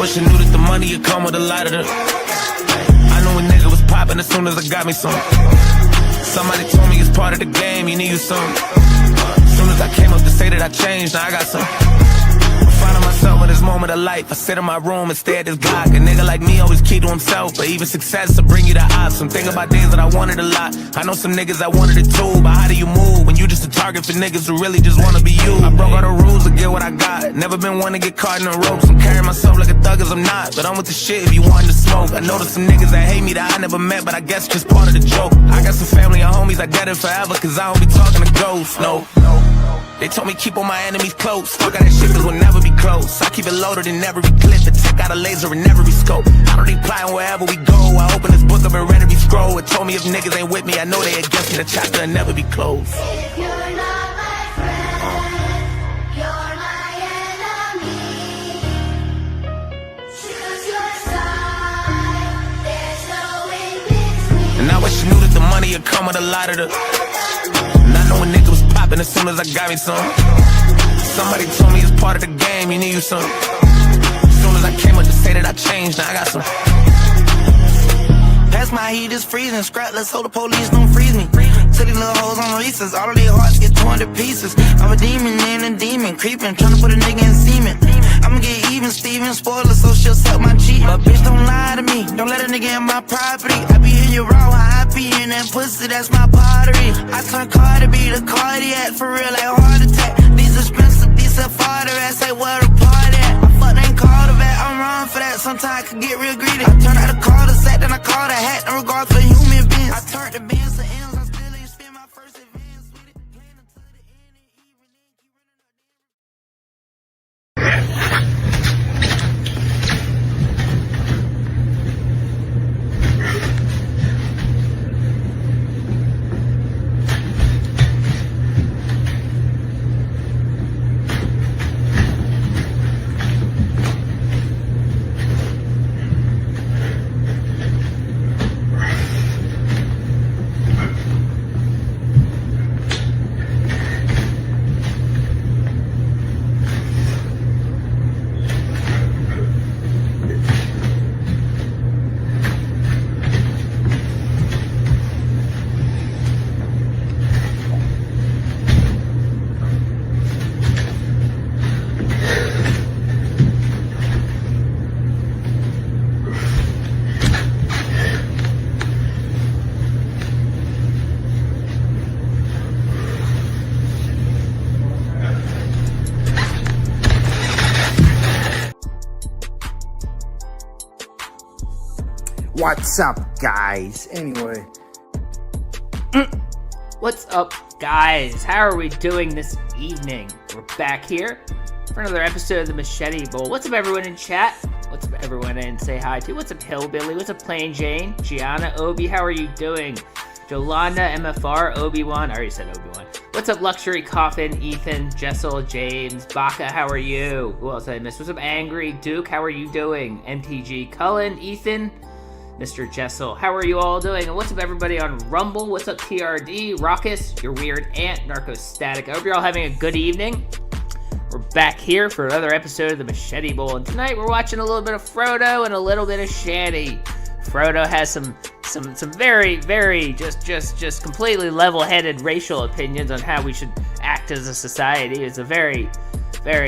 wish I knew that the money would come with a lot of the. I knew a nigga was popping as soon as I got me some. Somebody told me it's part of the game, you need you some. As soon as I came up to say that I changed, now I got some. Finding myself in this moment of life. I sit in my room and stare at this Glock. A nigga like me always keep to himself, but even success will bring you the odds. Some think about days that I wanted a lot. I know some niggas that wanted it too, but how do you move when you just a target for niggas who really just wanna be you? I broke all the rules to get what I got. Never been one to get caught in the ropes. I'm carrying myself like a thug as I'm not, but I'm with the shit if you wantin' to smoke. I know there's some niggas that hate me that I never met, but I guess just part of the joke. I got some family and homies, I get it forever, cause I don't be talking to ghosts, no. They told me keep all my enemies close. Fuck all that shit cause we'll never be close. I keep it loaded in every clip. The tech got a laser in every scope. I don't need plotting wherever we go. I open this book up and read every scroll. It told me if niggas ain't with me, I know they against me. The chapter will never be closed. If you're not my friend, you're my enemy. Choose your side, there's no in between. And I wish you knew that the money would come with a lot of the. And I know a nigga was popping as soon as I got me some. Somebody told me it's part of the game, you need you some. As soon as I came up to say that I changed, now I got some. Pass my heat is freezing, scrapless so the police don't freeze me. Till these little hoes on Reese's, all of their hearts get torn to pieces. I'm a demon and a demon, creeping, trying to put a nigga in semen. I'ma get even, Steven, spoiler, so she'll suck my cheek. But bitch, don't lie to me, don't let a nigga in my property. I be in your raw, I be in that pussy, that's my pottery. I turn Cardi B to cardiac, for real, like heart attack. These expensive, these are far the rest, say where the party at. My fuck ain't called a vet, I'm wrong for that, sometimes I can get real greedy. I turn out a call to set, then I call the hat, no regard for human beings. I turn the bands to M's, I still ain't spend my first advance with it. Playing until the end and even then keep What's up, guys? Anyway. What's up, guys? How are we doing this evening? We're back here for another episode of the Machete Bowl. What's up, everyone in chat? What's up, everyone in say hi to? What's up, Hillbilly? What's up, Plain Jane? Gianna, Obi, how are you doing? Jolanda, MFR, Obi-Wan. I already said Obi-Wan. What's up, Luxury Coffin, Ethan, Jessel, James, Baka, how are you? Who else did I miss? What's up, Angry? Duke, how are you doing? MTG, Cullen, Ethan, Mr. Jessel, how are you all doing? And what's up, everybody on Rumble? What's up, TRD, Raucus, your weird aunt, Narcostatic? I hope you're all having a good evening. We're back here for another episode of the Machete Bowl, and tonight we're watching a little bit of Frodo and a little bit of Shanny. Frodo has some very, very just completely level-headed racial opinions on how we should act as a society. It's a very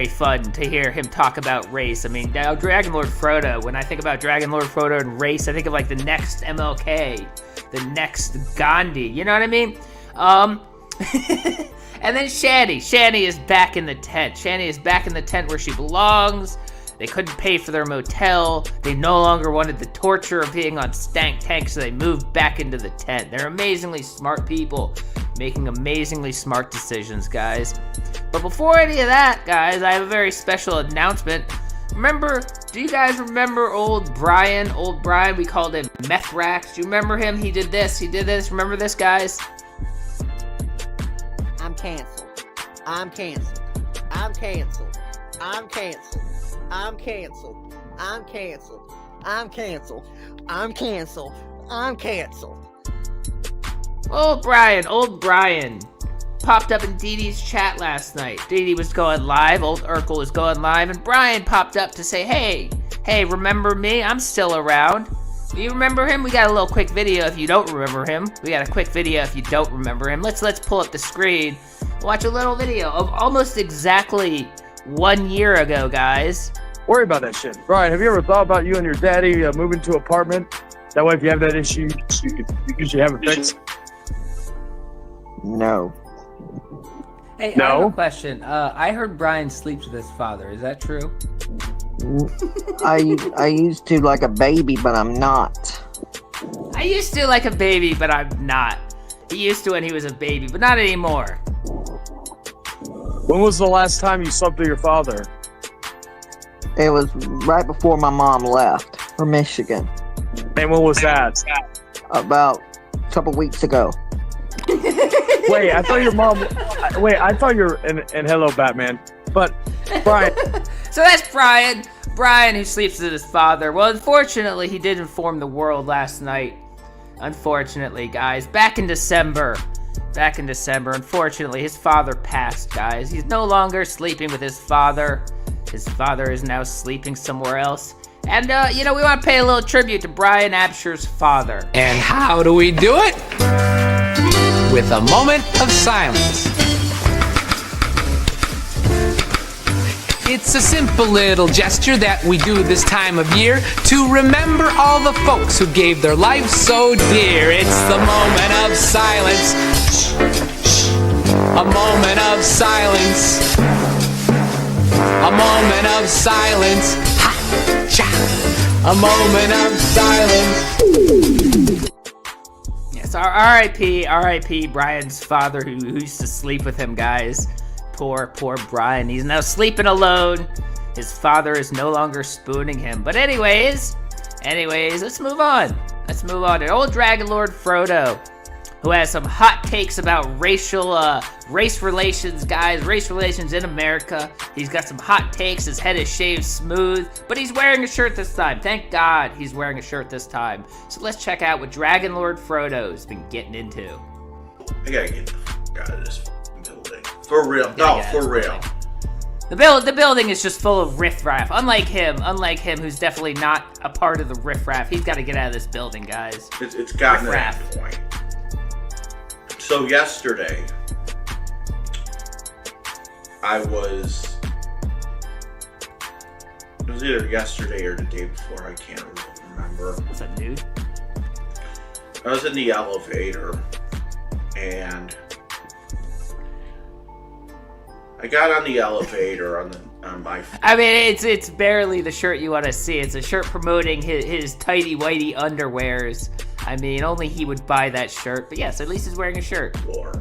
fun to hear him talk about race. I mean, now Dragon Lord Frodo, when I think about Dragon Lord Frodo and race, I think of like the next MLK, the next Gandhi, you know what I mean? And then Shanny. Shanny is back in the tent. Shanny is back in the tent where she belongs. They couldn't pay for their motel. They no longer wanted the torture of being on Stank Tank, so they moved back into the tent. They're amazingly smart people, making amazingly smart decisions, guys. But before any of that, guys, I have a very special announcement. Do you guys remember old Brian? Old Brian, we called him Methrax. Do you remember him? He did this. Remember this, guys? I'm canceled. I'm canceled. I'm canceled. I'm canceled. I'm canceled. I'm canceled. I'm canceled. I'm canceled. I'm canceled. Old Brian popped up in Dee Dee's chat last night. Dee Dee was going live, old Urkel was going live, and Brian popped up to say, hey, hey, remember me? I'm still around. You remember him? We got a little quick video if you don't remember him. We got a quick video if you don't remember him. Let's pull up the screen. Watch a little video of almost exactly 1 year ago, guys. Worry about that shit. Brian, have you ever thought about you and your daddy moving to an apartment? That way, if you have that issue, you usually have it fixed. No. Hey, No? I have a question. I heard Brian sleeps with his father. Is that true? I used to like a baby, but I'm not. I used to like a baby, but I'm not. He used to when he was a baby, but not anymore. When was the last time you slept with your father? It was right before my mom left for Michigan, And when was that? about a couple weeks ago. Wait, I thought your mom. Wait, I thought you're. And hello, Batman. But Brian, So that's Brian. Brian, who sleeps with his father. Well, unfortunately, he did inform the world last night. Unfortunately, guys. Back in December, unfortunately, his father passed, guys. He's no longer sleeping with his father. His father is now sleeping somewhere else. And, we want to pay a little tribute to Brian Absher's father. And how do we do it? With a moment of silence. It's a simple little gesture that we do this time of year to remember all the folks who gave their lives so dear. It's the moment of silence. Shh, shh. A moment of silence. A moment of silence. Ha, cha. A moment of silence. Yes, R.I.P. Brian's father who used to sleep with him, guys. Poor Brian. He's now sleeping alone. His father is no longer spooning him. But anyways, let's move on. To old Dragon Lord Frodo, who has some hot takes about race relations, guys. Race relations in America. He's got some hot takes. His head is shaved smooth, but he's wearing a shirt this time. Thank God he's wearing a shirt this time. So let's check out what Dragon Lord Frodo's been getting into. I gotta get the fuck out of this building. For real. No, for real. The building is just full of riffraff. Unlike him, who's definitely not a part of the riffraff. He's got to get out of this building, guys. It's gotten to that point. So yesterday, it was either yesterday or the day before, I can't really remember. What's up, dude? I was in the elevator, and I got on the elevator on my. I mean, it's barely the shirt you want to see. It's a shirt promoting his tighty whitey underwears. I mean, only he would buy that shirt. But yes, at least he's wearing a shirt. Floor.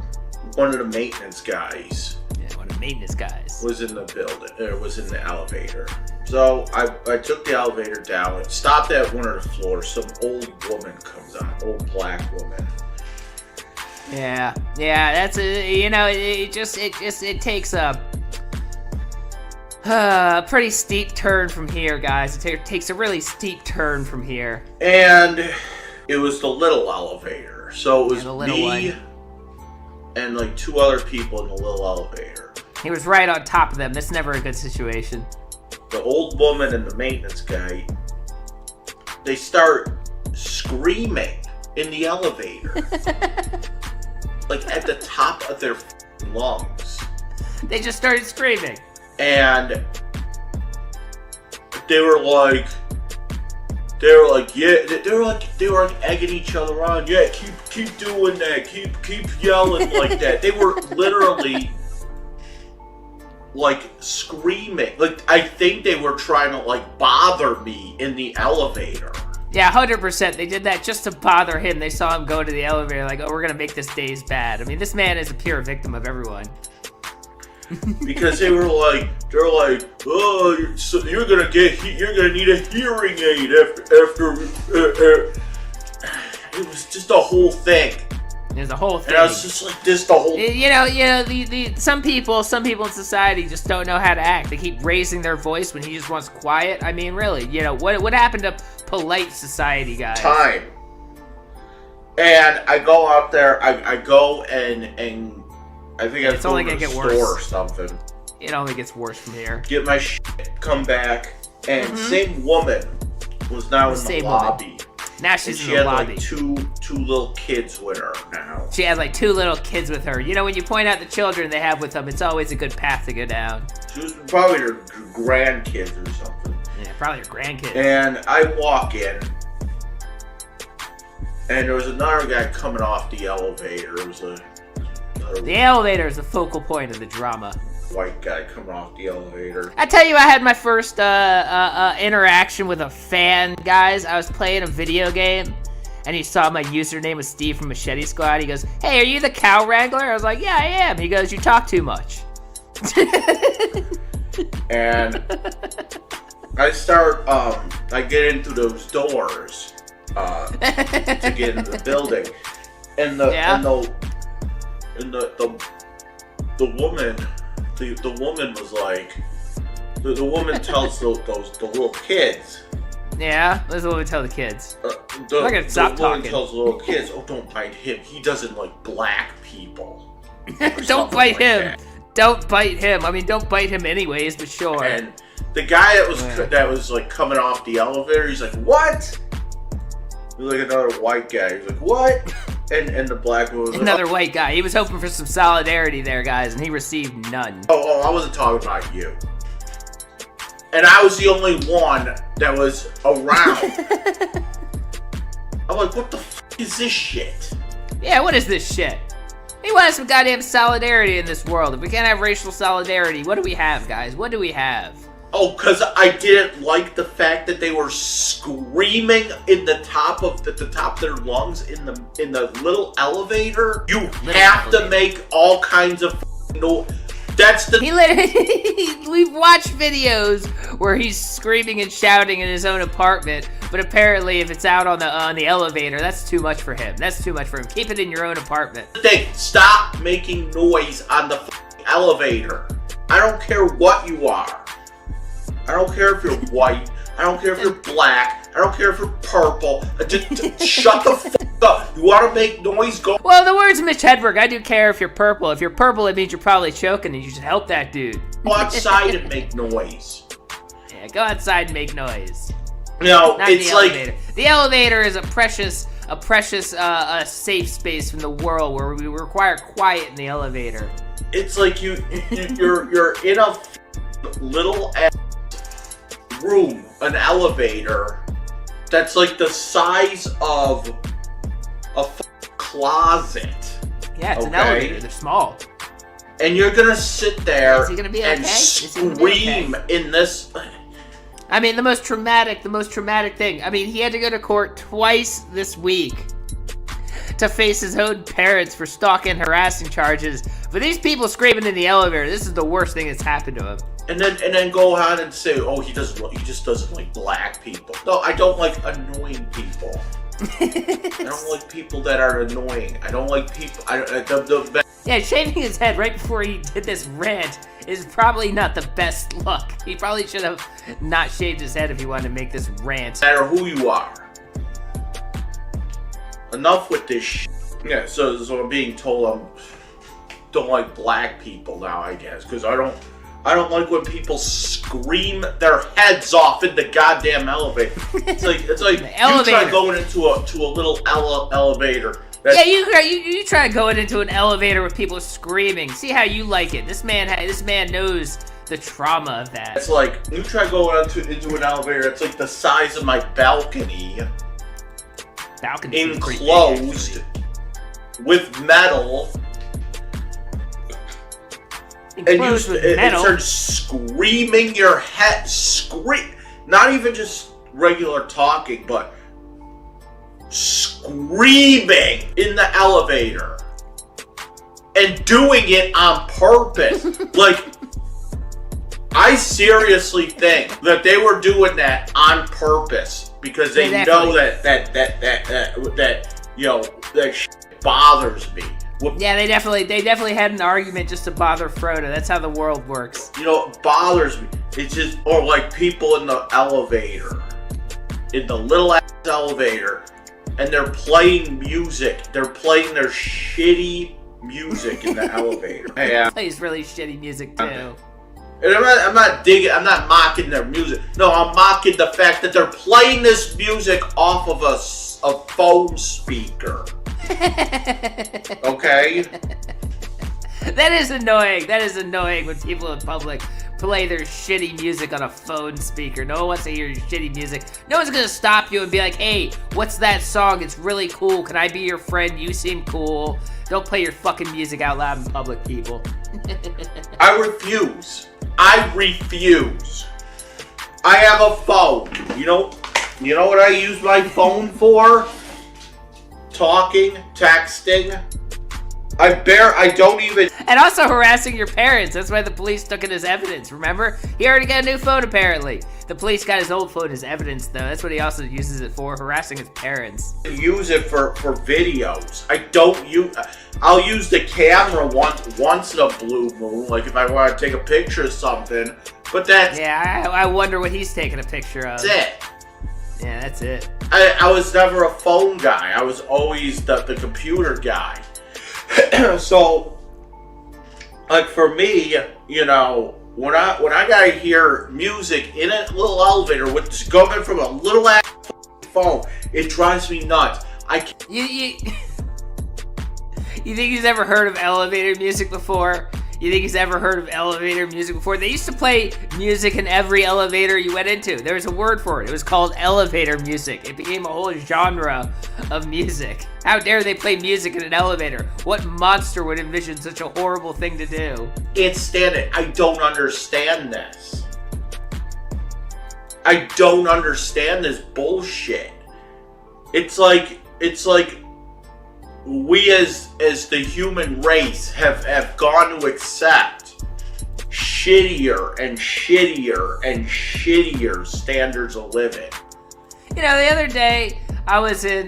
One of the maintenance guys. Yeah, one of the maintenance guys was in the building. Was in the elevator. So I took the elevator down. It stopped at one of the floors. Some old woman comes on. Old black woman. Yeah, that's it takes a pretty steep turn from here, guys. It takes a really steep turn from here. And it was the little elevator, so it was me one. And like two other people in the little elevator. He was right on top of them. That's never a good situation. The old woman and the maintenance guy, they start screaming in the elevator. Like at the top of their lungs. They just started screaming. And they were like, yeah, they were like egging each other on. Yeah, keep doing that. Keep yelling like that. They were literally like screaming. Like I think they were trying to like bother me in the elevator. Yeah, 100%. They did that just to bother him. They saw him go to the elevator like, oh, we're gonna make this days bad. I mean, this man is a pure victim of everyone. Because they were like, oh, you're gonna need a hearing aid after. It was just a whole thing. There's a whole thing. And I was just like, this the whole. Some people in society just don't know how to act. They keep raising their voice when he just wants quiet. I mean, really, what happened to polite society, guys? Time. And I go out there. I go and. I think it's only gonna get worse or something. It only gets worse from here. Get my shit, come back, And same woman was now in the lobby. Now she's and in the lobby. She had like two little kids with her now. She has like 2 little kids with her. You know, when you point out the children they have with them, it's always a good path to go down. She was probably her grandkids or something. Yeah, probably her grandkids. And I walk in, and there was another guy coming off the elevator. It was the elevator is the focal point of the drama. White guy coming off the elevator. I tell you, I had my first interaction with a fan, guys. I was playing a video game, and he saw my username was Steve from Machete Squad. He goes, "Hey, are you the cow wrangler?" I was like, "Yeah, I am." He goes, "You talk too much." And I start, I get into those doors to get into the building, and the woman. The woman was like, the woman tells the little kids. Yeah, let's let me tell the kids. The woman tells the little kids, "Oh, don't bite him. He doesn't like black people." Don't bite like him. That. Don't bite him. I mean, don't bite him anyways, but sure. And the guy that was like coming off the elevator, he's like, "What?" He's like another white guy. He's like, "What?" And the black one was another white guy. He was hoping for some solidarity there, guys, and he received none. Oh, I wasn't talking about you. And I was the only one that was around. I'm like, what the f*** is this shit? Yeah, what is this shit? We want some goddamn solidarity in this world. If we can't have racial solidarity, what do we have, guys? What do we have? Oh, because I didn't like the fact that they were screaming in the top of their lungs in the little elevator. You have to make all kinds of noise. That's the. He literally. We've watched videos where he's screaming and shouting in his own apartment, but apparently, if it's out on the elevator, that's too much for him. That's too much for him. Keep it in your own apartment. Stop making noise on the elevator. I don't care what you are. I don't care if you're white. I don't care if you're black. I don't care if you're purple. Just shut the f*** up. You want to make noise? Go. Well, in the words of Mitch Hedberg, I do care if you're purple. If you're purple, it means you're probably choking, and you should help that dude. Go outside and make noise. Yeah, go outside and make noise. No, Not it's the like elevator. The elevator is a precious safe space from the world where we require quiet in the elevator. It's like you're in a little room, an elevator that's like the size of a closet. Yeah, it's an elevator. They're small. And you're gonna sit there Is he gonna be okay? and scream in this. I mean, the most traumatic thing. I mean, he had to go to court twice this week to face his own parents for stalking and harassing charges. For these people screaming in the elevator, this is the worst thing that's happened to him. And then go on and say, "Oh, he just doesn't like black people." No, I don't like annoying people. I don't like people that are annoying. I don't like people. Yeah, shaving his head right before he did this rant is probably not the best look. He probably should have not shaved his head if he wanted to make this rant. No matter who you are. Enough with this shit. Yeah, so I'm being told I don't like black people now, I guess, because I don't like when people scream their heads off in the goddamn elevator. It's like you try going into a little elevator. Yeah, you try going into an elevator with people screaming. See how you like it. This man knows the trauma of that. It's like you try going into an elevator. It's like the size of my balcony. Enclosed with metal. And you start screaming your head, not even just regular talking, but screaming in the elevator and doing it on purpose. Like, I seriously think that they were doing that on purpose because they know that you know that shit bothers me. Yeah, they definitely had an argument just to bother Frodo. That's how the world works. You know, it bothers me. It's just, or like people in the elevator, in the little ass elevator, and they're playing music. They're playing their shitty music in the elevator. Yeah. Plays really shitty music too. And I'm not digging. I'm not mocking their music. No, I'm mocking the fact that they're playing this music off of a phone speaker. Okay. That is annoying. That is annoying when people in public play their shitty music on a phone speaker. No one wants to hear your shitty music. No one's gonna stop you and be like, hey, what's that song? It's really cool. Can I be your friend? You seem cool. Don't play your fucking music out loud in public, people. I refuse. I refuse. I have a phone. You know what I use my phone for? Talking, texting. I don't even. And also harassing your parents. That's why the police took it as evidence, remember? He already got a new phone, apparently. The police got his old phone as evidence, though. That's what he also uses it for, harassing his parents. Use it for videos. I don't use. I'll use the camera once in a blue moon, like if I want to take a picture of something. But that's. Yeah, I wonder what he's taking a picture of. That's it. Yeah, that's it. I was never a phone guy. I was always the computer guy. So, like for me, you know, when I gotta hear music in a little elevator with this coming from a little ass phone, it drives me nuts. I can't. You think he's ever heard of elevator music before? You think he's ever heard of elevator music before? They used to play music in every elevator you went into. There was a word for it. It was called elevator music. It became a whole genre of music. How dare they play music in an elevator? What monster would envision such a horrible thing to do? Can't stand it. I don't understand this. I don't understand this bullshit. It's like we as the human race have gone to accept shittier and shittier and shittier standards of living. You know, the other day I was in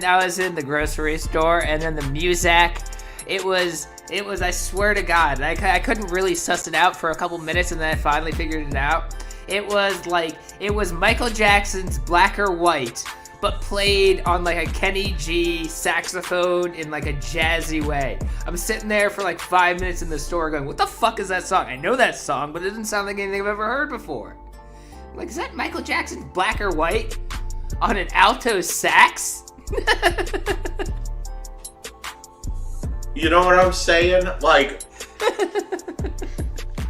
the grocery store, and then the music, it was I swear to God, I couldn't really suss it out for a couple minutes, and then I finally figured it out. It was Michael Jackson's Black or White, but played on like a Kenny G saxophone in like a jazzy way. I'm sitting there for like 5 minutes in the store going, what the fuck is that song? I know that song, but it doesn't sound like anything I've ever heard before. I'm like, is that Michael Jackson's Black or White on an alto sax? You know what I'm saying? Like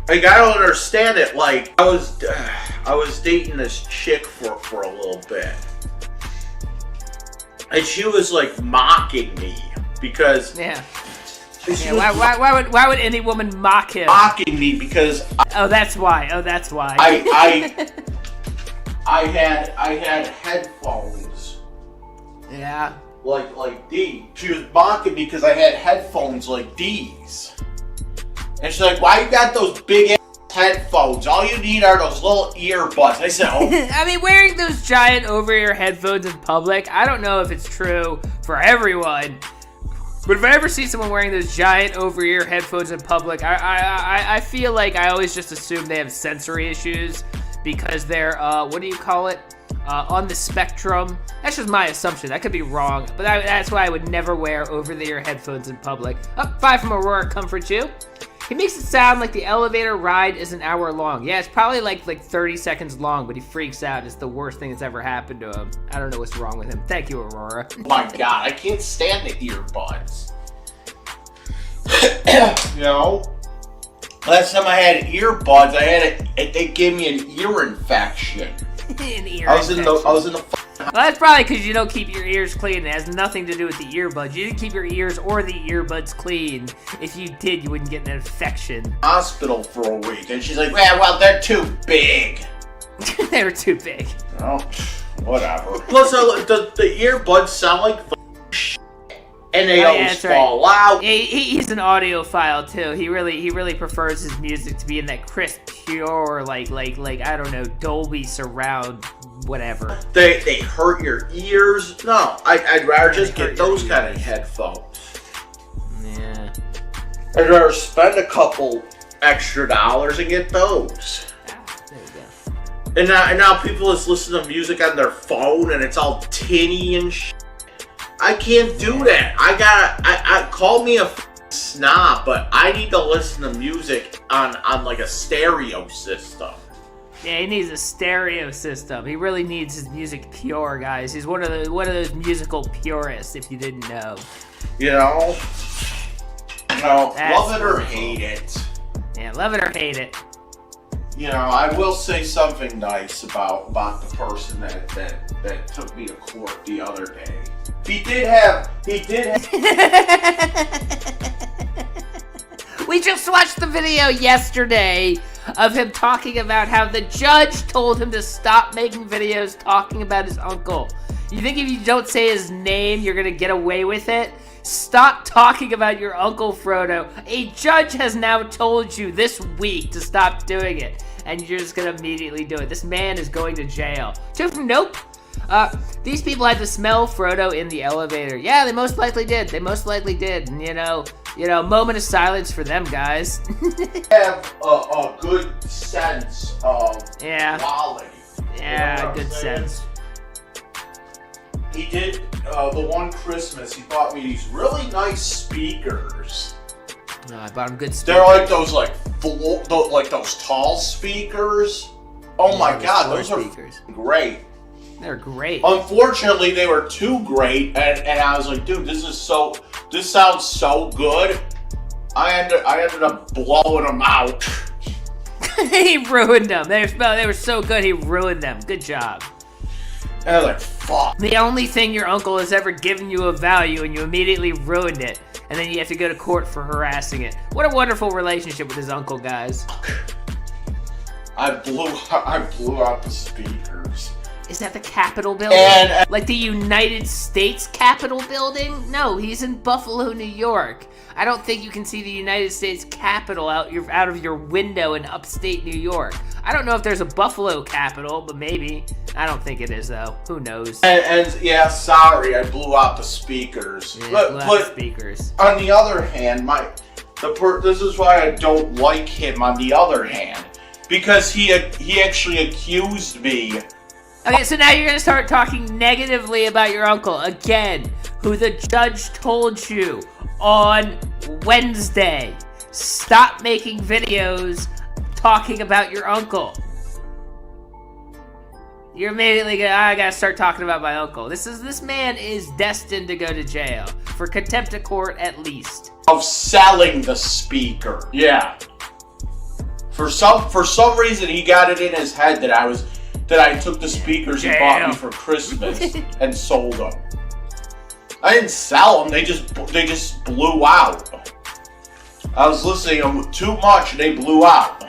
I don't understand it. Like I was dating this chick for a little bit. And she was like mocking me because why would any woman mock him? Mocking me because that's why. I had headphones. Yeah. Like these. She was mocking me because I had headphones like these. And she's like, "Why you got those big ass headphones? All you need are those little earbuds." I said, "Oh." I mean, wearing those giant over-ear headphones in public, I don't know if it's true for everyone, but if I ever see someone wearing those giant over-ear headphones in public, I feel like I always just assume they have sensory issues because they're, what do you call it? On the spectrum. That's just my assumption. I could be wrong, but that's why I would never wear over-the-ear headphones in public. Bye from Aurora Comfort You. He makes it sound like the elevator ride is an hour long. Yeah, it's probably like 30 seconds long, but he freaks out. It's the worst thing that's ever happened to him. I don't know what's wrong with him. Thank you, Aurora. Oh my God, I can't stand the earbuds. You know? Last time I had earbuds, they gave me an ear infection. I was in the Well, that's probably because you don't keep your ears clean. It has nothing to do with the earbuds. You didn't keep your ears or the earbuds clean. If you did, you wouldn't get an infection. Hospital for a week, and she's like, well, they're too big. They were too big. Oh, whatever. Plus, the earbuds sound like shit, and they always fall out. He's an audiophile too. He really prefers his music to be in that crisp, pure, like I don't know, Dolby surround, whatever. They hurt your ears. No, I'd rather just get those kind of headphones. Yeah. I'd rather spend a couple extra dollars and get those. There you go. And now people just listen to music on their phone and it's all tinny and shit. I can't do that. I call me a snob, but I need to listen to music on like a stereo system. Yeah, he needs a stereo system. He really needs his music pure, guys. He's one of those musical purists, if you didn't know. You know? That's Love it or wonderful. hate it. Yeah, love it or hate it. You know, I will say something nice about the person that took me to court the other day. He did have We just watched the video yesterday of him talking about how the judge told him to stop making videos talking about his uncle. You think if you don't say his name, you're gonna get away with it? Stop talking about your uncle, Frodo. A judge has now told you this week to stop doing it, and you're just gonna immediately do it. This man is going to jail. Nope. These people had to smell Frodo in the elevator. Yeah, they most likely did. And you know, moment of silence for them, guys. have a good sense of quality. Yeah, good sense. He did, the one Christmas, he bought me these really nice speakers. No, I bought him good speakers. They're like those, like those tall speakers. Oh my God, those speakers are great. They're great. Unfortunately, they were too great, and I was like, dude, this sounds so good. I ended up blowing them out. He ruined them. They were so good, he ruined them. Good job. And I was like, fuck. The only thing your uncle has ever given you of value, and you immediately ruined it. And then you have to go to court for harassing it. What a wonderful relationship with his uncle, guys. I blew out the speakers. Is that the Capitol building? Like the United States Capitol building? No, he's in Buffalo, New York. I don't think you can see the United States Capitol out of your window in upstate New York. I don't know if there's a Buffalo Capitol, but maybe. I don't think it is, though. Who knows? And yeah, sorry, I blew out the speakers. Yeah, but speakers. On the other hand, this is why I don't like him. On the other hand, because he actually accused me. Okay, so now you're gonna start talking negatively about your uncle again, who the judge told you on Wednesday. Stop making videos talking about your uncle. You're immediately gonna, I gotta start talking about my uncle. This man is destined to go to jail for contempt of court at least. Of selling the speaker. Yeah. For some reason he got it in his head that I took the speakers he bought me for Christmas and sold them. I didn't sell them. They just blew out. I was listening to them too much and they blew out.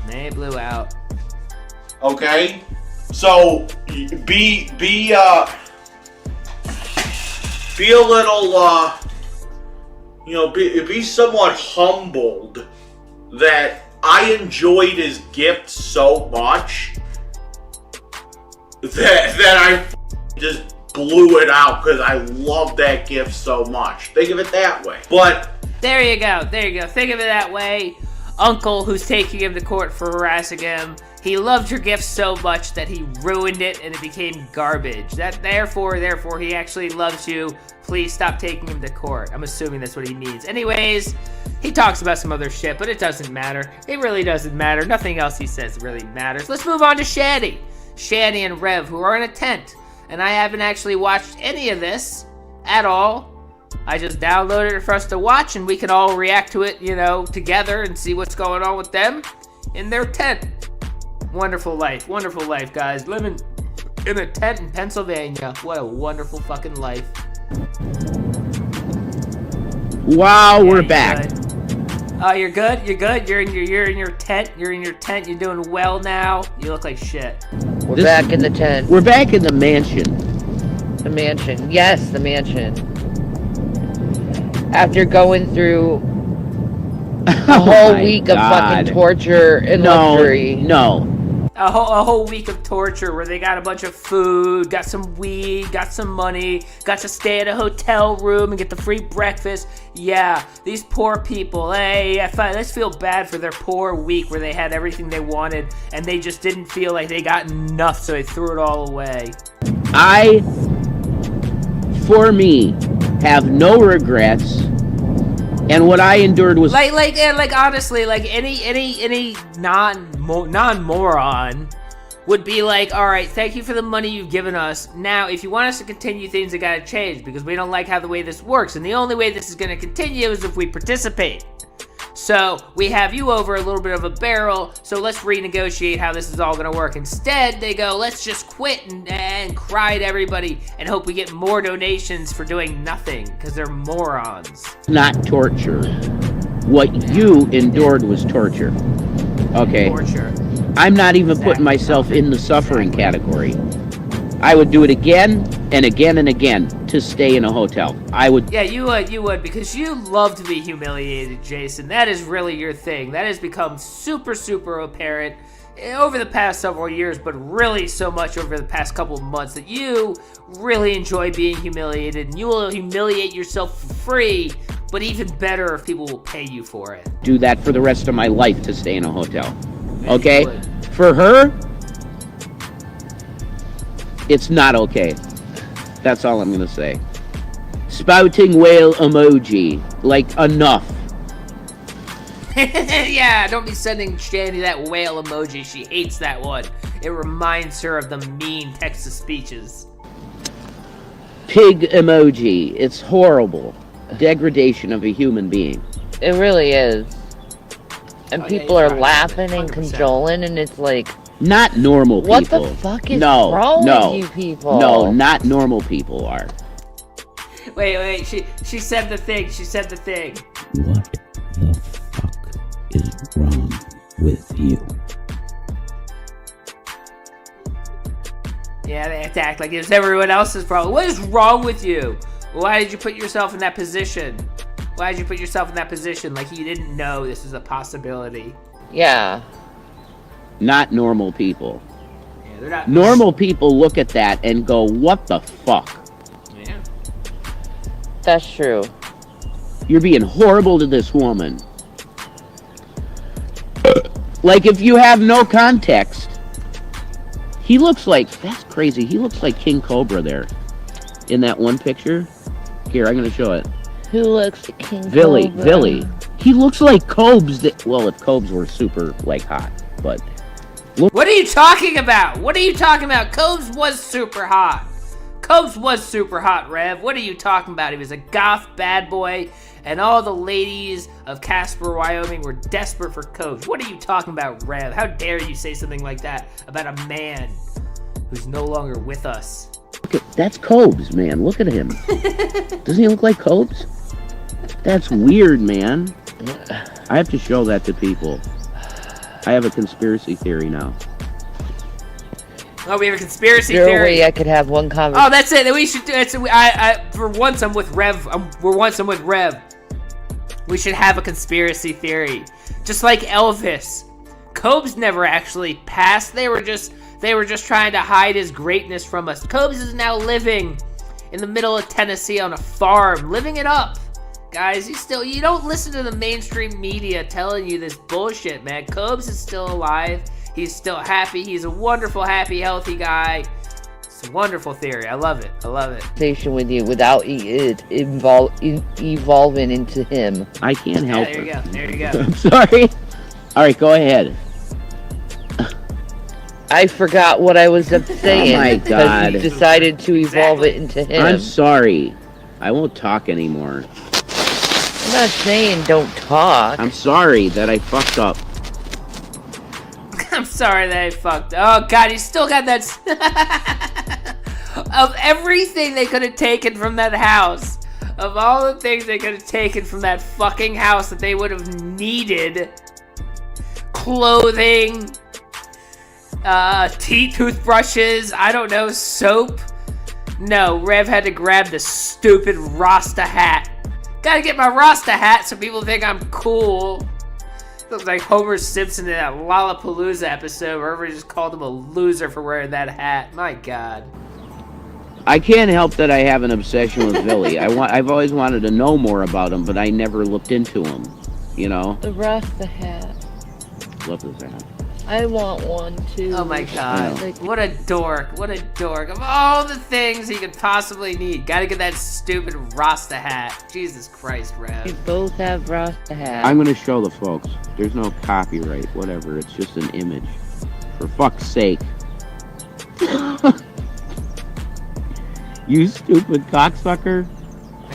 They blew out. Okay? So be a little be somewhat humbled that I enjoyed his gift so much that I just blew it out because I love that gift so much. Think of it that way. But there you go. Think of it that way. Uncle, who's taking him to court for harassing him, he loved your gift so much that he ruined it and it became garbage. Therefore, he actually loves you. Please stop taking him to court. I'm assuming that's what he means. Anyways, he talks about some other shit, but it doesn't matter. It really doesn't matter. Nothing else he says really matters. Let's move on to Shanny and Rev, who are in a tent. And I haven't actually watched any of this at all. I just downloaded it for us to watch, and we can all react to it, together and see what's going on with them in their tent. Wonderful life, guys. Living in a tent in Pennsylvania. What a wonderful fucking life. Wow, we're back. Good. Oh, you're good? You're in your tent. You're doing well now. You look like shit. We're back in the tent. We're back in the mansion. The mansion. Yes, the mansion. After going through a whole week of fucking torture and luxury. No. A whole week of torture where they got a bunch of food, got some weed, got some money, got to stay at a hotel room and get the free breakfast. Yeah, these poor people. Hey, let's feel bad for their poor week where they had everything they wanted and they just didn't feel like they got enough, so they threw it all away. For me, have no regrets. And what I endured was like honestly, like any non-moron would be like, all right, thank you for the money you've given us. Now, if you want us to continue, things have got to change because we don't like how the way this works. And the only way this is going to continue is if we participate. So we have you over a little bit of a barrel, so let's renegotiate how this is all going to work. Instead, they go, let's just quit and cry to everybody and hope we get more donations for doing nothing because they're morons. not torture. What you endured was torture. Okay. Torture. I'm not even putting myself in the suffering category. I would do it again and again and again to stay in a hotel. I would. Yeah, you would, because you love to be humiliated, Jason. That is really your thing. That has become super, super apparent over the past several years, but really so much over the past couple of months that you really enjoy being humiliated, and you will humiliate yourself for free, but even better if people will pay you for it. Do that for the rest of my life to stay in a hotel. Okay? For her, it's not okay. That's all I'm gonna say. Spouting whale emoji. Like, enough. Yeah, don't be sending Shanny that whale emoji. She hates that one. It reminds her of the mean text-to-speeches. Pig emoji. It's horrible. Degradation of a human being. It really is. And people are right. laughing and 100%. cajoling, and it's like, Not normal people. what the fuck is wrong with you people? No, not normal people are. Wait, she said the thing. She said the thing. What the fuck is wrong with you? Yeah, they have to act like it was everyone else's problem. What is wrong with you? Why did you put yourself in that position? Why did you put yourself in that position like you didn't know this was a possibility? Yeah. Not normal people. Yeah, they're not. Normal people look at that and go, what the fuck? Yeah. That's true. You're being horrible to this woman. Like, if you have no context, he looks like, that's crazy, he looks like King Cobra there. In that one picture. Here, I'm gonna show it. Who looks like King Villy. Cobra? He looks like Cobes that, well, if Cobes were super, like, hot, but... What are you talking about? What are you talking about? Cobes was super hot. Cobes was super hot, Rev. What are you talking about? He was a goth bad boy, and all the ladies of Casper, Wyoming were desperate for Cobes. What are you talking about, Rev? How dare you say something like that about a man who's no longer with us? Look at, that's Cobes, man. Look at him. Doesn't he look like Cobes? That's weird, man. I have to show that to people. I have a conspiracy theory now. Oh, we have a conspiracy Is there a theory. way I could have one conversation? Oh, that's it. We should do it. For once, I'm with Rev. We should have a conspiracy theory, just like Elvis. Cobes never actually passed. They were just trying to hide his greatness from us. Cobes is now living in the middle of Tennessee on a farm, living it up. Guys, you don't listen to the mainstream media telling you this bullshit, man. Cobes is still alive. He's still happy. He's a wonderful, happy, healthy guy. It's a wonderful theory. I love it. Conversation with you without it evolving into him. I can't help it. There you go. I'm sorry. All right, go ahead. I forgot what I was saying. Oh my God. Because you decided to evolve it into him. I'm sorry. I won't talk anymore. I'm not saying don't talk. I'm sorry that I fucked up. I'm sorry that I fucked. Oh, God, you still got that... Of everything they could have taken from that house, of all the things they could have taken from that fucking house that they would have needed, clothing, toothbrushes, I don't know, soap. No, Rev had to grab the stupid Rasta hat. Gotta get my Rasta hat so people think I'm cool. Looks like Homer Simpson in that Lollapalooza episode where everybody just called him a loser for wearing that hat. My God. I can't help that I have an obsession with Billy. I've always wanted to know more about him, but I never looked into him. You know? The Rasta hat. Love this hat. I want one too. Oh my god. Like, What a dork. What a dork. Of all the things he could possibly need, gotta get that stupid Rasta hat. Jesus Christ, we Rev. both have Rasta hats. I'm gonna show the folks. There's no copyright, whatever. It's just an image. For fuck's sake. You stupid cocksucker.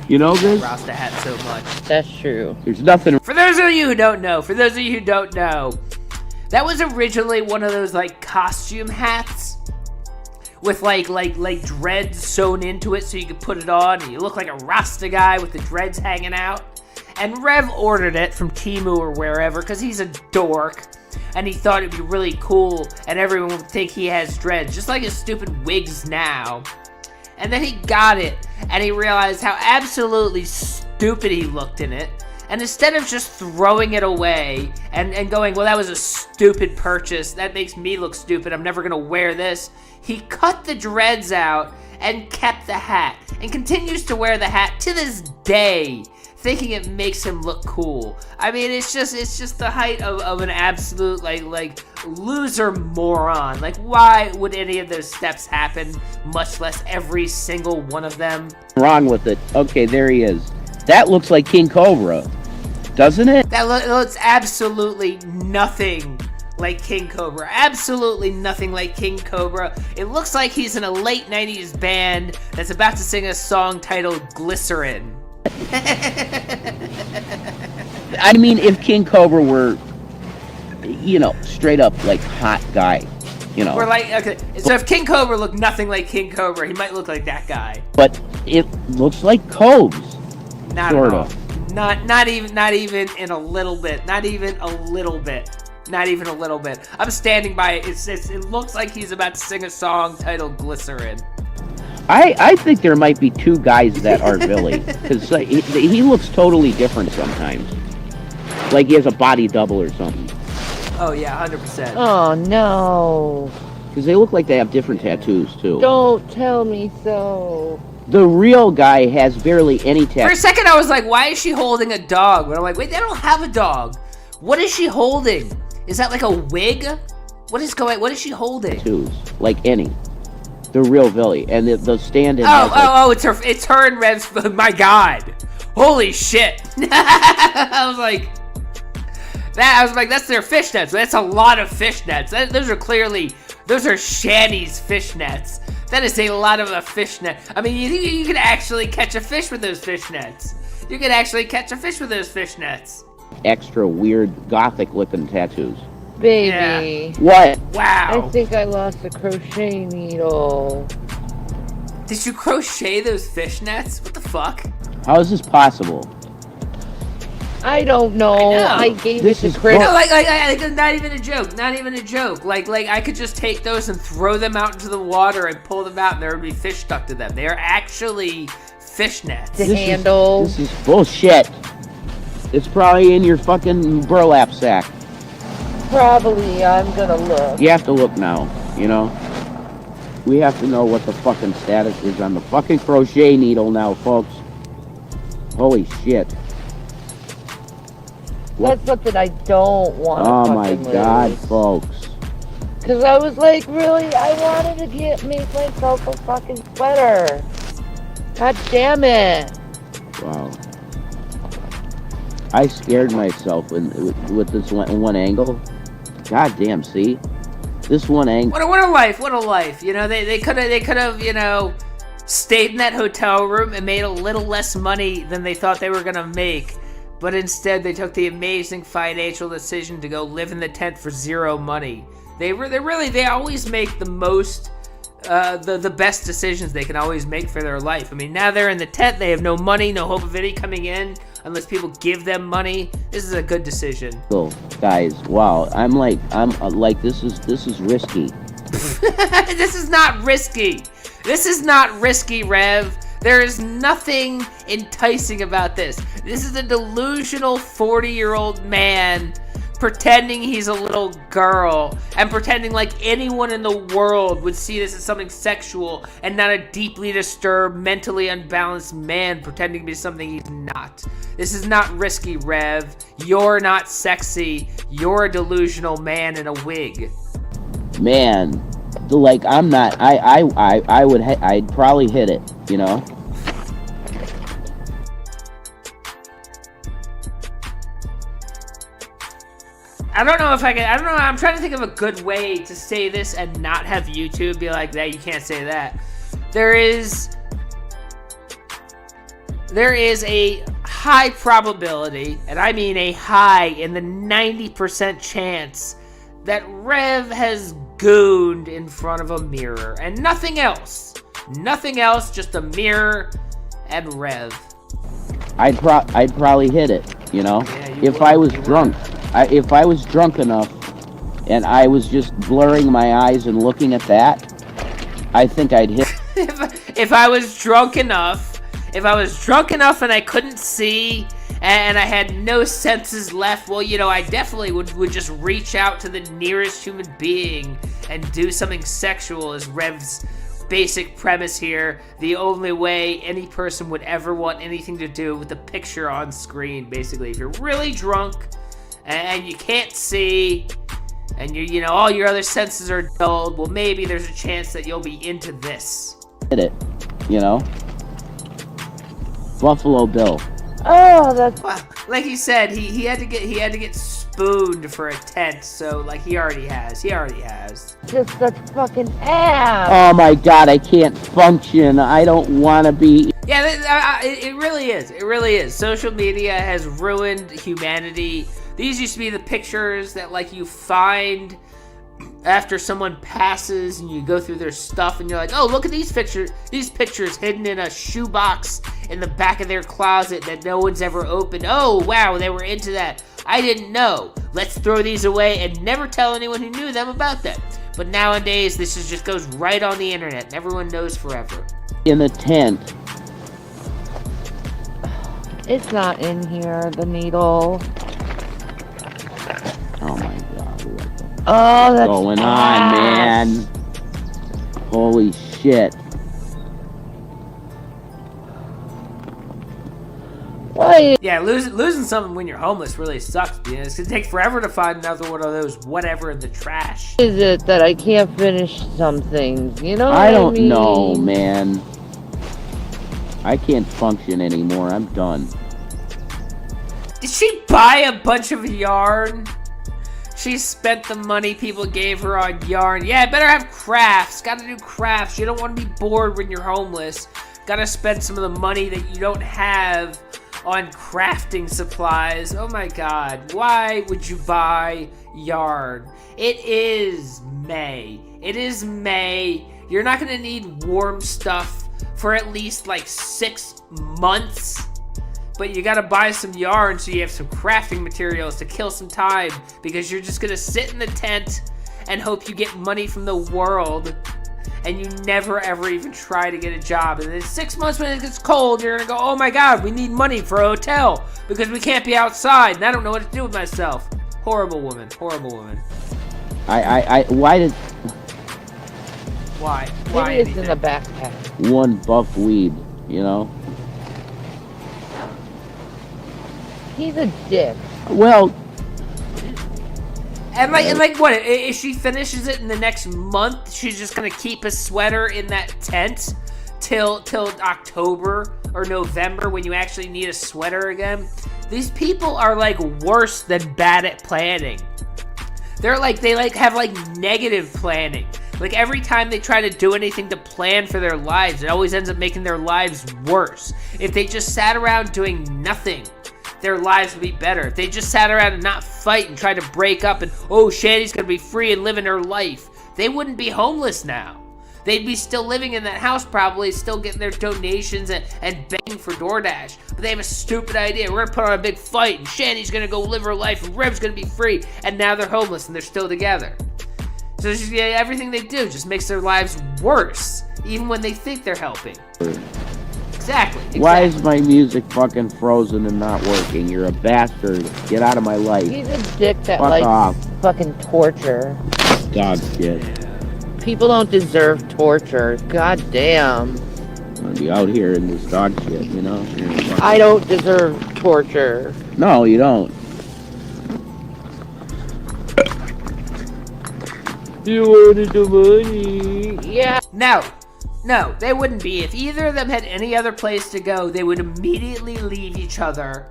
You know this? Rasta hat so much. That's true. There's nothing. For those of you who don't know, that was originally one of those like costume hats with like dreads sewn into it so you could put it on and you look like a Rasta guy with the dreads hanging out. And Rev ordered it from Temu or wherever because he's a dork and he thought it'd be really cool and everyone would think he has dreads, just like his stupid wigs now. And then he got it and he realized how absolutely stupid he looked in it. And instead of just throwing it away and going, well, that was a stupid purchase, that makes me look stupid, I'm never gonna wear this, he cut the dreads out and kept the hat and continues to wear the hat to this day, thinking it makes him look cool. I mean, it's just the height of an absolute like loser moron. Like, why would any of those steps happen, much less every single one of them? Wrong with it. Okay, there he is. That looks like King Cobra, doesn't it? That looks absolutely nothing like King Cobra. Absolutely nothing like King Cobra. It looks like he's in a late 90s band that's about to sing a song titled Glycerin. I mean, if King Cobra were, straight up like hot guy, We're like, okay, so if King Cobra looked nothing like King Cobra, he might look like that guy. But it looks like Cobes. Not sort at all. of. Not even in a little bit. Not even a little bit. Not even a little bit. I'm standing by it. It looks like he's about to sing a song titled Glycerin. I think there might be two guys that are Billy, because he looks totally different sometimes. Like he has a body double or something. Oh yeah, 100%. Oh no. Because they look like they have different tattoos too. Don't tell me so. The real guy has barely any tattoos. For a second I was like, why is she holding a dog? But I'm like, wait, they don't have a dog. What is she holding? Is that like a wig? What is she holding? Tattoos, like any. The real Billy, and the stand-in. It's her and Rev's. My God, holy shit! I was like, that's their fishnets. That's a lot of fishnets. Those are Shanny's fishnets. That is a lot of a fishnet. I mean, you could actually catch a fish with those fishnets. You could actually catch a fish with those fishnets. Extra weird gothic-looking tattoos. Baby. Yeah. What? Wow. I think I lost a crochet needle. Did you crochet those fishnets? What the fuck? How is this possible? I don't know. I gave it to Chris. No, like, not even a joke. Not even a joke. Like, I could just take those and throw them out into the water and pull them out, and there would be fish stuck to them. They are actually fishnets. The handle. This is bullshit. It's probably in your fucking burlap sack. Probably. I'm gonna look. You have to look now, We have to know what the fucking status is on the fucking crochet needle now, folks. Holy shit. That's something I don't want to Oh my fucking God, lose. folks. Because I was like, really? I wanted to make myself a fucking sweater. God damn it. Wow. I scared myself with this one angle. God damn, see? This one angle. What a life, what a life. They could have, stayed in that hotel room and made a little less money than they thought they were going to make. But instead, they took the amazing financial decision to go live in the tent for zero money. They always make the most, the best decisions they can always make for their life. I mean, now they're in the tent, they have no money, no hope of any coming in, unless people give them money. This is a good decision. So, guys, wow, I'm like, this is risky. This is not risky. This is not risky, Rev. There is nothing enticing about this. This is a delusional 40-year-old man pretending he's a little girl and pretending like anyone in the world would see this as something sexual and not a deeply disturbed, mentally unbalanced man pretending to be something he's not. This is not risky, Rev. You're not sexy. You're a delusional man in a wig. Man, like, I'm not. I'd probably hit it, you know. I don't know if I can. I don't know. I'm trying to think of a good way to say this and not have YouTube be like, that. You can't say that. There is a high probability, and I mean a high in the 90% chance that Rev has gooned in front of a mirror and nothing else. Nothing else, just a mirror and Rev. I'd probably hit it, you know. Yeah, if I was drunk. If I was drunk enough and I was just blurring my eyes and looking at that, I think I'd hit. If I was drunk enough and I couldn't see and I had no senses left, well, you know, I definitely would just reach out to the nearest human being and do something sexual, is Rev's basic premise here. The only way any person would ever want anything to do with the picture on screen, basically. If you're really drunk and you can't see, and you know, all your other senses are dulled, well, maybe there's a chance that you'll be into this. Hit it, you know. Buffalo Bill. Oh, that's... Well, like he said, he had to get spooned for a tent, so like he already has. just such fucking ass. Oh my God, I can't function. I don't want to be. Yeah, it really is. It really is. Social media has ruined humanity. These used to be the pictures that like you find after someone passes and you go through their stuff and you're like, oh, look at these pictures hidden in a shoebox in the back of their closet that no one's ever opened. Oh, wow, they were into that. I didn't know. Let's throw these away and never tell anyone who knew them about them. But nowadays, this just goes right on the internet and everyone knows forever. In the tent. It's not in here, the needle. Oh my God. What the Oh, that's going ass. on, man? Holy shit. Why? Yeah, losing something when you're homeless really sucks, because it's going to take forever to find another one of those whatever in the trash. Is it that I can't finish some things? You know what I don't mean? know, man. I can't function anymore. I'm done. Did she buy a bunch of yarn? She spent the money people gave her on yarn. Yeah, better have crafts. Gotta do crafts. You don't want to be bored when you're homeless. Gotta spend some of the money that you don't have on crafting supplies. Oh my God. Why would you buy yarn? It is May. It is May. You're not gonna need warm stuff for at least like 6 months. But you gotta buy some yarn so you have some crafting materials to kill some time, because you're just gonna sit in the tent and hope you get money from the world, and you never ever even try to get a job. And then 6 months when it gets cold, you're gonna go, oh my God, we need money for a hotel because we can't be outside and I don't know what to do with myself. Horrible woman, horrible woman. Why did Why Maybe it's in the backpack. one buff weeb, you know? He's a dick. Well, And like what, if she finishes it in the next month, she's just gonna keep a sweater in that tent till October or November when you actually need a sweater again? These people are like worse than bad at planning. They have negative planning. Like every time they try to do anything to plan for their lives, it always ends up making their lives worse. If they just sat around doing nothing, their lives would be better. If they just sat around and not fight and try to break up and, oh, Shanny's gonna be free and living her life, they wouldn't be homeless now. They'd be still living in that house probably, still getting their donations and begging for DoorDash. But they have a stupid idea. We're gonna put on a big fight and Shanny's gonna go live her life and Rev's gonna be free. And now they're homeless and they're still together. So it's just, everything they do just makes their lives worse, even when they think they're helping. Exactly. Why is my music fucking frozen and not working? You're a bastard. Get out of my life. He's a dick that Fuck likes off. fucking torture. Dog shit. People don't deserve torture. God damn. I'm gonna be out here in this dog shit, you know? I don't deserve torture. No, you don't. You wanted the money. Yeah. No, they wouldn't be. If either of them had any other place to go, they would immediately leave each other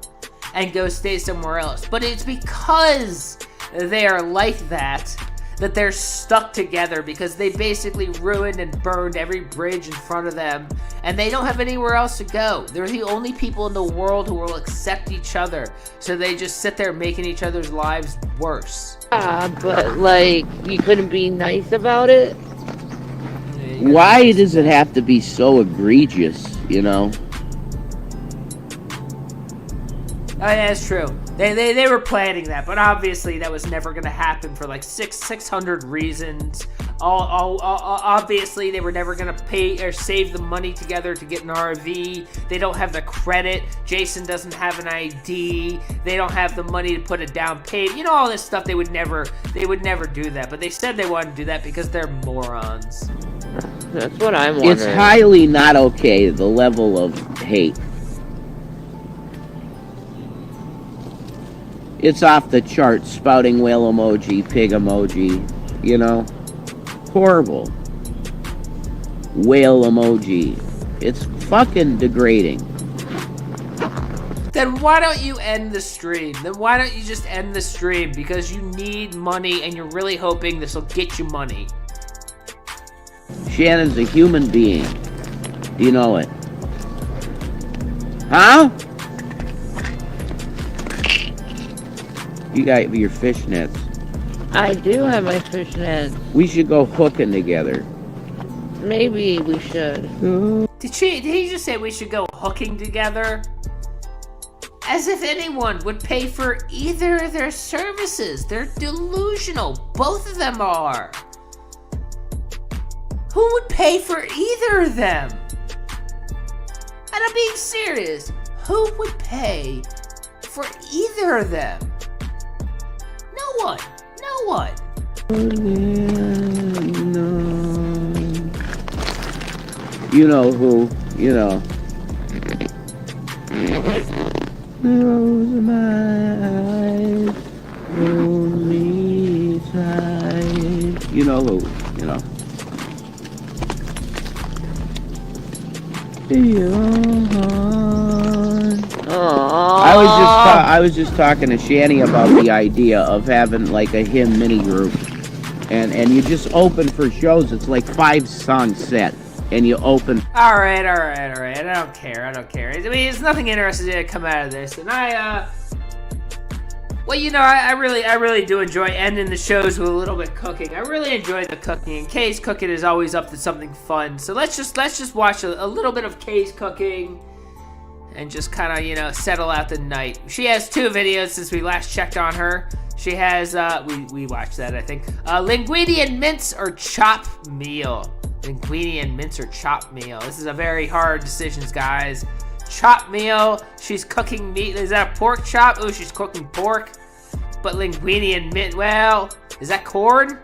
and go stay somewhere else. But it's because they are like that they're stuck together, because they basically ruined and burned every bridge in front of them, and they don't have anywhere else to go. They're the only people in the world who will accept each other, so they just sit there making each other's lives worse. Yeah, but like, you couldn't be nice about it? Why does it have to be so egregious, you know? Oh, yeah, that's true. They were planning that, but obviously that was never going to happen for like 600 reasons. Obviously, they were never going to pay or save the money together to get an RV. They don't have the credit. Jason doesn't have an ID. They don't have the money to put a down payment. You know, all this stuff. They would never do that. But they said they wanted to do that because they're morons. That's what I'm wondering. It's highly not okay, the level of hate. It's off the charts, spouting whale emoji, pig emoji, you know? Horrible. Whale emoji. It's fucking degrading. Then why don't you end the stream? Then why don't you just end the stream? Because you need money and you're really hoping this will get you money. Shannon's a human being. Do you know it? Huh? You got your fishnets. I do have my fishnets. We should go hooking together. Maybe we should. Did he just say we should go hooking together? As if anyone would pay for either of their services. They're delusional. Both of them are. Who would pay for either of them? And I'm being serious. Who would pay for either of them? No one. No one. You know who, you know. Close my eyes, hold me tight. You know who, you know. I was just talking to Shanny about the idea of having like a hymn mini group, and you just open for shows. It's like 5 songs set, and you open. All right. I don't care. I mean, there's nothing interesting to come out of this, and well, you know, I really do enjoy ending the shows with a little bit of cooking. I really enjoy the cooking, and Kay's cooking is always up to something fun. So let's just watch a little bit of Kay's cooking, and just kind of, you know, settle out the night. She has 2 videos since we last checked on her. She has we watched that, I think. Linguine and mince or chop meal. Linguine and mince or chop meal. This is a very hard decision, guys. Chop meal. She's cooking meat. Is that a pork chop? Oh, she's cooking pork. But linguine and mint. Well, is that corn?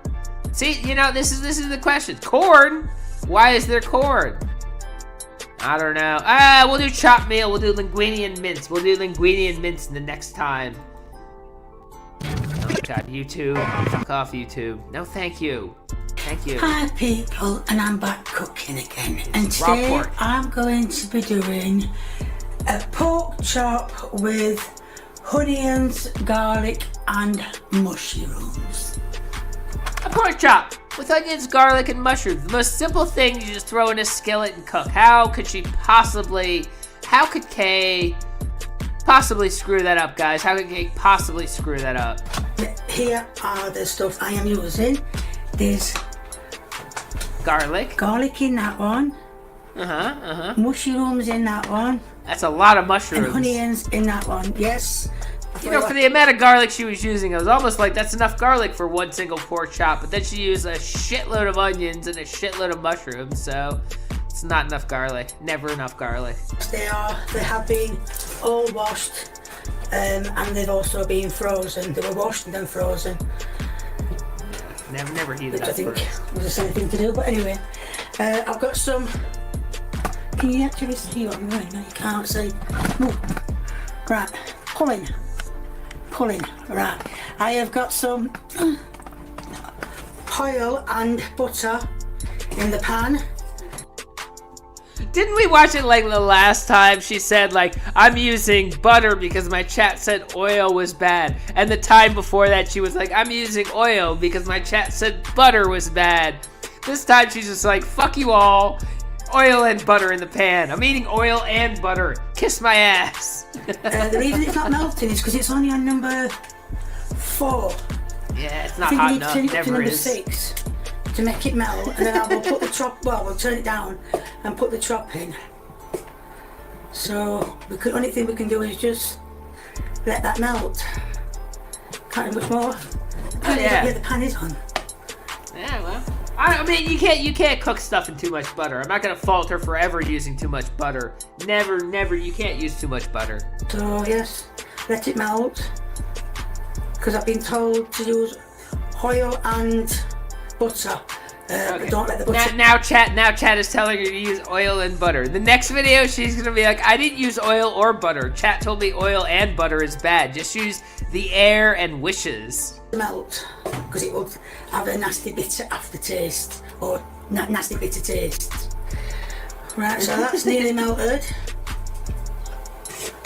See, you know, this is the question. Corn? Why is there corn? I don't know. We'll do chop meal. We'll do linguine and mince. We'll do linguine and mince the next time. Oh God, YouTube. Fuck off, YouTube. No, thank you. Thank you. Hi people, and I'm back cooking again. And today I'm going to be doing a pork chop with onions, garlic and mushrooms. A pork chop with onions, garlic and mushrooms. The most simple thing you just throw in a skillet and cook. How could Kay possibly screw that up, guys? How could Kay possibly screw that up? Here are the stuff I am using. There's garlic in that one. Mushrooms in that one. That's a lot of mushrooms. And onions in that one. Yes. You know, for the amount of garlic she was using, it was almost like that's enough garlic for one single pork chop. But then she used a shitload of onions and a shitload of mushrooms. So It's not enough garlic. Never enough garlic. They have been all washed, and they've also been frozen. They were washed and then frozen. Never heated Which that I think first. was the same thing to do, but anyway. I've got some... Can you actually see what I'm doing? No, you can't see. Move. Right, pulling. Right. I have got some oil and butter in the pan. Didn't we watch it like the last time she said like, I'm using butter because my chat said oil was bad. And the time before that she was like, I'm using oil because my chat said butter was bad. This time she's just like, fuck you all. Oil and butter in the pan. I'm eating oil and butter. Kiss my ass. The reason it's not melting is because it's only on number 4. Yeah, it's I not think hot we need to enough. turn it to Never number is. 6 to make it melt, and then I will put the chop. Well, we'll turn it down and put the chop in. So only thing we can do is just let that melt. Can't do much more. Yeah, the pan is on. Yeah, well. I mean, you can't cook stuff in too much butter. I'm not gonna fault her for ever using too much butter. Never. You can't use too much butter. So yes, let it melt. Because I've been told to use oil and butter. Okay. Don't let the butter. Now chat is telling her to use oil and butter. The next video, she's gonna be like, I didn't use oil or butter. Chat told me oil and butter is bad. Just use the air and wishes. Melt, because it would have a nasty bitter aftertaste, or nasty bitter taste. Right, so that's nearly melted.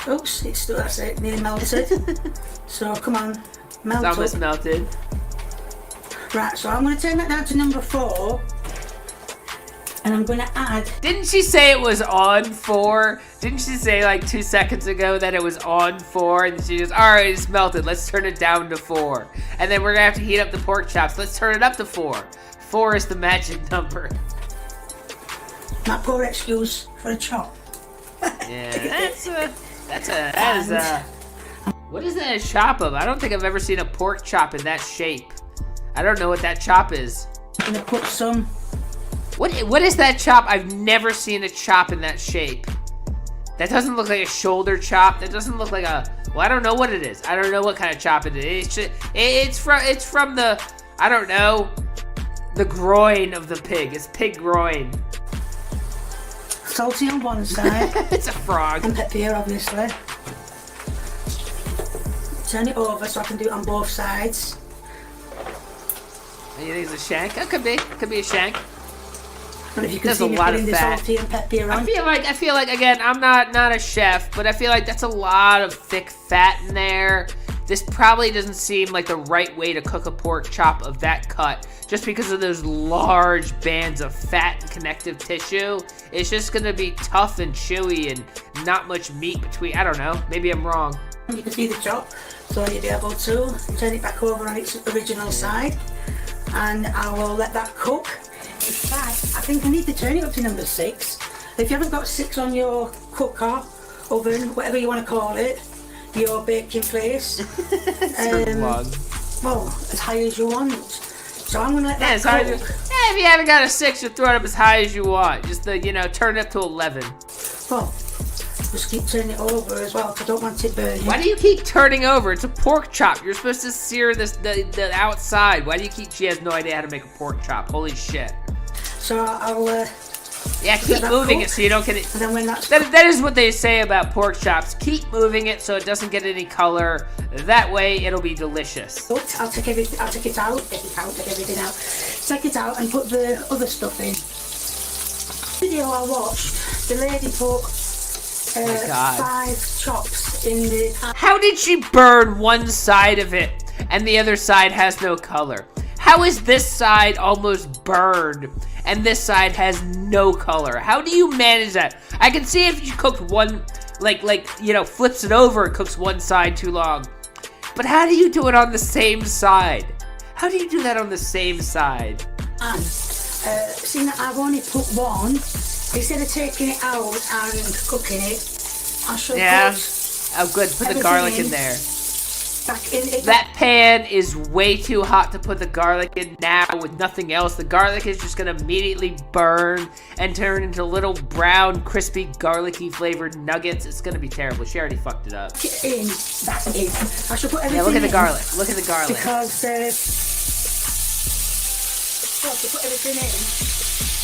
Oops, that's it, nearly melted. So come on, melt It's almost up. melted. Right, so I'm going to turn that down to number 4. And I'm going to add... Didn't she say it was on 4? Didn't she say like 2 seconds ago that it was on 4? And she goes, alright, it's melted. Let's turn it down to 4. And then we're going to have to heat up the pork chops. Let's turn it up to 4. 4 is the magic number. My poor excuse for a chop. Yeah, that is a... What is that a chop of? I don't think I've ever seen a pork chop in that shape. I don't know what that chop is. I'm going to put some... What is that chop? I've never seen a chop in that shape. That doesn't look like a shoulder chop. That doesn't look like a... Well, I don't know what it is. I don't know what kind of chop it is. It's from the... I don't know. The groin of the pig. It's pig groin. Salty on one side. It's a frog. And pepper, obviously. Turn it over so I can do it on both sides. You think it's a shank? It could be. Could be a shank. And if you can There's see a me lot putting of the fat. salty and pepper on. I feel like again, I'm not a chef, but I feel like that's a lot of thick fat in there. This probably doesn't seem like the right way to cook a pork chop of that cut, just because of those large bands of fat and connective tissue. It's just gonna be tough and chewy and not much meat between. I don't know. Maybe I'm wrong. You can see the chop, so you'll be able to turn it back over on its original side, and I will let that cook. In fact, I think I need to turn it up to number 6. If you haven't got 6 on your cooker, oven, whatever you want to call it, your baking place, well, as high as you want. So I'm gonna let that cook. If you haven't got a 6, you throw it up as high as you want. Just turn it up to 11. Well, just keep turning it over as well, because I don't want it burning. Why do you keep turning over? It's a pork chop. You're supposed to sear the outside. Why do you keep... She has no idea how to make a pork chop. Holy shit. So I'll... yeah, keep moving it so you don't get it... And then when that's... That is what they say about pork chops. Keep moving it so it doesn't get any color. That way, it'll be delicious. I'll take it out. Take everything out. Take it out and put the other stuff in. The video I watched, the lady put 5 chops in the pan. How did she burn one side of it and the other side has no color? How is this side almost burned and this side has no color? How do you manage that? I can see if you cooked one, flips it over and cooks one side too long. But how do you do it on the same side? How do you do that on the same side? And seeing that I've only put one, instead of taking it out and cooking it, I should put Oh good, put the garlic in there. back in it. That pan is way too hot to put the garlic in now with nothing else. The garlic is just going to immediately burn and turn into little brown, crispy, garlicky flavored nuggets. It's going to be terrible. She already fucked it up. In, back in. I should put everything Yeah, look at the in garlic. Look at the garlic. Because, well, to put everything in,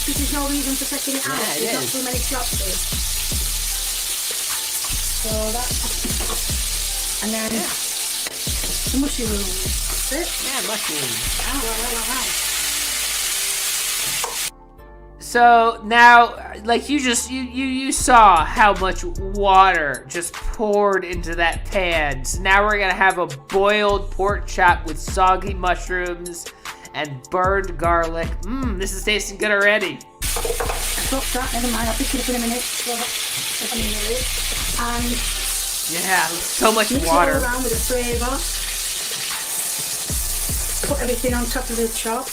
because there's no reason for taking it out. There's not too many chops in. So that, and then the mushrooms. That's it. Yeah, mushrooms. Oh. So now, like you saw how much water just poured into that pan. So now we're gonna have a boiled pork chop with soggy mushrooms and burned garlic. This is tasting good already. Stop that, never mind, I'll pick it up in a minute. And yeah, so much mix water. it all around with the flavour. Put everything on top of the chop.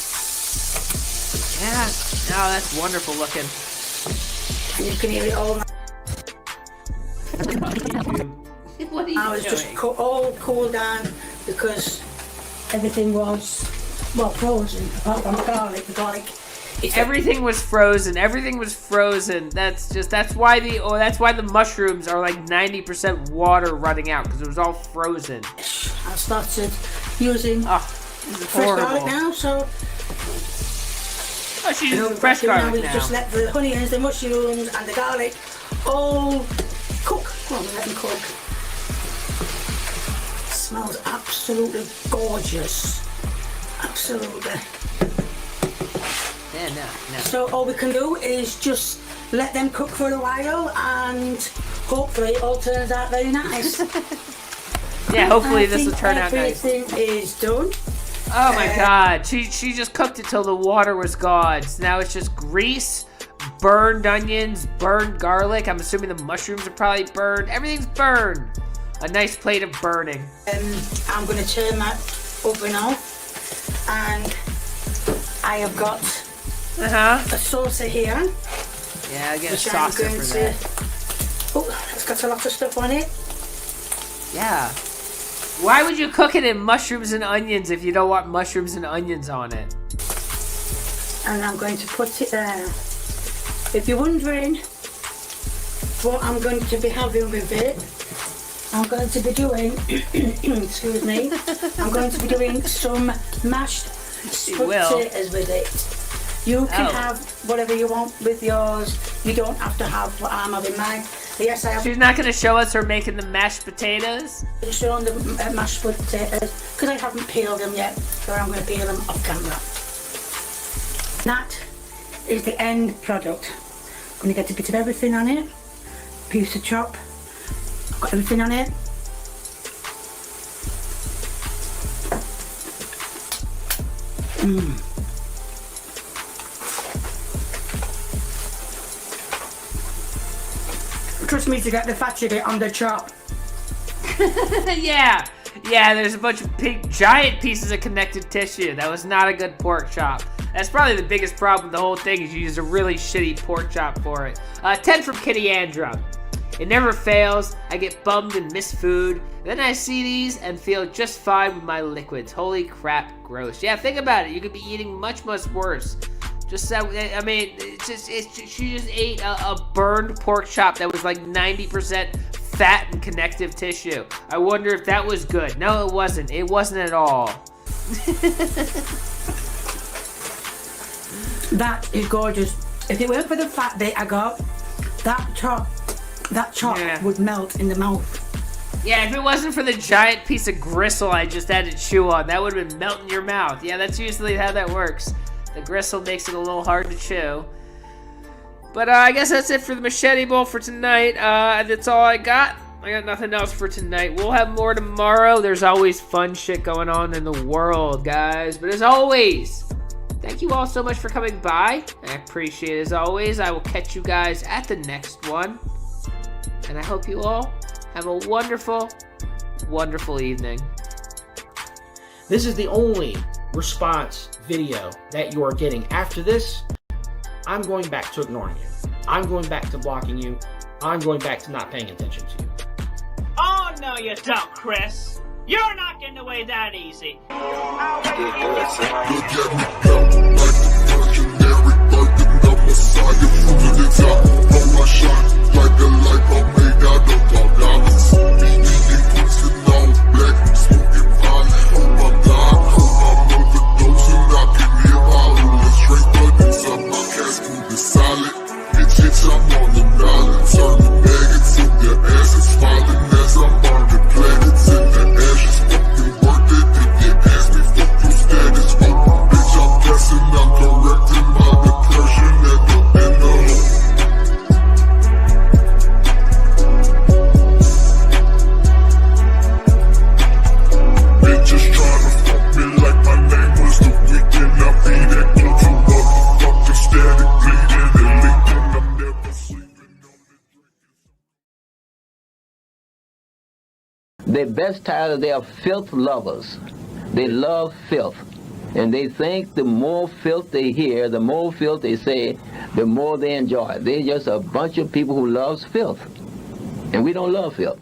Yeah, oh, that's wonderful looking. And you can hear it all. What are you I was doing? just all cooled down because everything was, well, frozen, apart from the garlic. The garlic. Everything was frozen. Everything was frozen. That's why the mushrooms are like 90% water running out because it was all frozen. I started using fresh garlic now, so. Oh, she's using fresh garlic now. Just let the onions, the mushrooms, and the garlic all cook. Come on, let them cook. It smells absolutely gorgeous. Absolutely. Yeah, no. So all we can do is just let them cook for a while, and hopefully it all turns out very nice. Yeah, hopefully this will turn out nice. Everything is done. Oh my god, she just cooked it till the water was gone. So now it's just grease, burned onions, burned garlic. I'm assuming the mushrooms are probably burned. Everything's burned. A nice plate of burning. I'm going to turn that oven off, and I have got a saucer here. Yeah, I get a saucer for that. Oh, it's got a lot of stuff on it. Yeah. Why would you cook it in mushrooms and onions if you don't want mushrooms and onions on it? And I'm going to put it there. If you're wondering what I'm going to be having with it, I'm going to be doing, excuse me, I'm going to be doing some mashed potatoes with it. You can have whatever you want with yours. You don't have to have what I'm having mine. Yes, I have. She's not going to show us her making the mashed potatoes? Showing the mashed potatoes because I haven't peeled them yet, so I'm going to peel them off camera. That is the end product. I'm going to get a bit of everything on it. Piece of chop. I've got everything on it. Trust me to get the fat sugar on the chop. Yeah, there's a bunch of giant pieces of connective tissue. That was not a good pork chop. That's probably the biggest problem with the whole thing is you used a really shitty pork chop for it. 10 from Kitty Andra. It never fails. I get bummed and miss food. Then I see these and feel just fine with my liquids. Holy crap, gross. Yeah, think about it. You could be eating much, much worse. Just so, I mean, she just ate a burned pork chop that was like 90% fat and connective tissue. I wonder if that was good. No, it wasn't. It wasn't at all. That is gorgeous. If it weren't for the fat bit I got, that chop would melt in the mouth. Yeah, if it wasn't for the giant piece of gristle I just had to chew on, that would have been melting your mouth. Yeah, that's usually how that works. The gristle makes it a little hard to chew. But I guess that's it for the Machete Bowl for tonight. That's all I got. I got nothing else for tonight. We'll have more tomorrow. There's always fun shit going on in the world, guys. But as always, thank you all so much for coming by. I appreciate it as always. I will catch you guys at the next one. And I hope you all have a wonderful, wonderful evening. This is the only response video that you are getting. After this, I'm going back to ignoring you. I'm going back to blocking you. I'm going back to not paying attention to you. Oh, no, you don't, Chris. You're not getting away that easy. They're best tired, they are filth lovers. They love filth. And they think the more filth they hear, the more filth they say, the more they enjoy. They're just a bunch of people who loves filth. And we don't love filth.